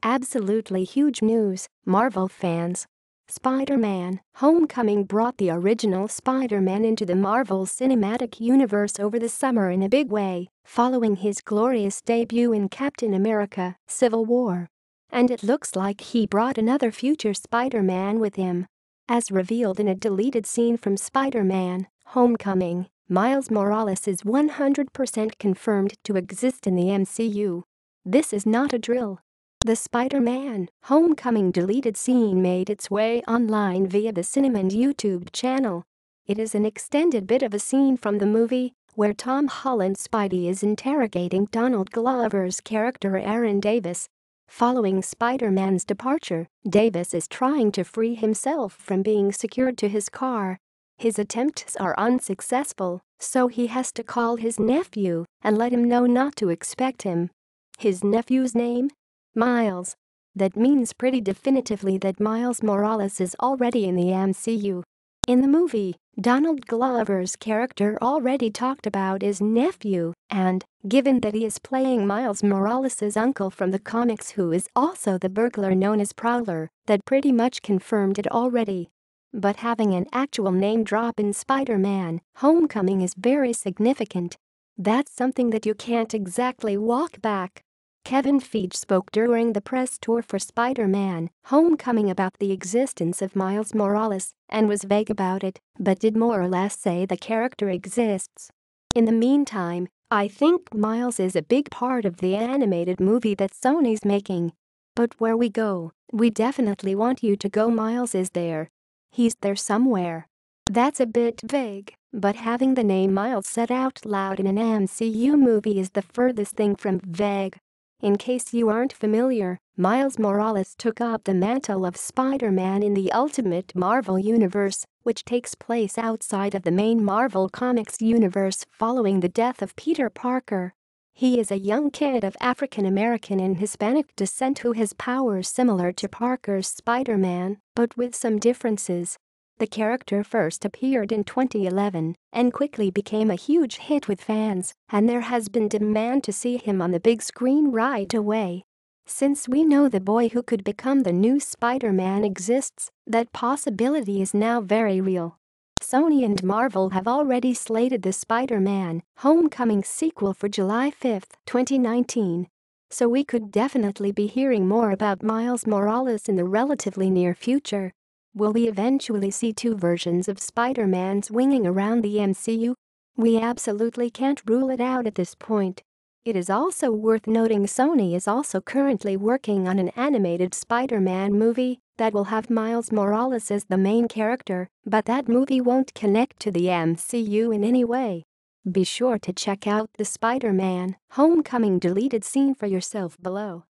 Absolutely huge news, Marvel fans. Spider-Man: Homecoming brought the original Spider-Man into the Marvel Cinematic Universe over the summer in a big way, following his glorious debut in Captain America: Civil War. And it looks like he brought another future Spider-Man with him. As revealed in a deleted scene from Spider-Man: Homecoming, Miles Morales is 100% confirmed to exist in the MCU. This is not a drill. The Spider-Man: Homecoming deleted scene made its way online via the Cinemand YouTube channel. It is an extended bit of a scene from the movie, where Tom Holland's Spidey is interrogating Donald Glover's character Aaron Davis. Following Spider-Man's departure, Davis is trying to free himself from being secured to his car. His attempts are unsuccessful, so he has to call his nephew and let him know not to expect him. His nephew's name? Miles. That means pretty definitively that Miles Morales is already in the MCU. In the movie, Donald Glover's character already talked about his nephew, and, given that he is playing Miles Morales' uncle from the comics who is also the burglar known as Prowler, that pretty much confirmed it already. But having an actual name drop in Spider-Man: Homecoming is very significant. That's something that you can't exactly walk back. Kevin Feige spoke during the press tour for Spider-Man: Homecoming about the existence of Miles Morales and was vague about it, but did more or less say the character exists. In the meantime, I think Miles is a big part of the animated movie that Sony's making. But where we go, we definitely want you to go. Miles is there. He's there somewhere. That's a bit vague, but having the name Miles said out loud in an MCU movie is the furthest thing from vague. In case you aren't familiar, Miles Morales took up the mantle of Spider-Man in the Ultimate Marvel Universe, which takes place outside of the main Marvel Comics universe following the death of Peter Parker. He is a young kid of African American and Hispanic descent who has powers similar to Parker's Spider-Man, but with some differences. The character first appeared in 2011 and quickly became a huge hit with fans, and there has been demand to see him on the big screen right away. Since we know the boy who could become the new Spider-Man exists, that possibility is now very real. Sony and Marvel have already slated the Spider-Man: Homecoming sequel for July 5, 2019. So we could definitely be hearing more about Miles Morales in the relatively near future. Will we eventually see two versions of Spider-Man swinging around the MCU? We absolutely can't rule it out at this point. It is also worth noting Sony is also currently working on an animated Spider-Man movie that will have Miles Morales as the main character, but that movie won't connect to the MCU in any way. Be sure to check out the Spider-Man: Homecoming deleted scene for yourself below.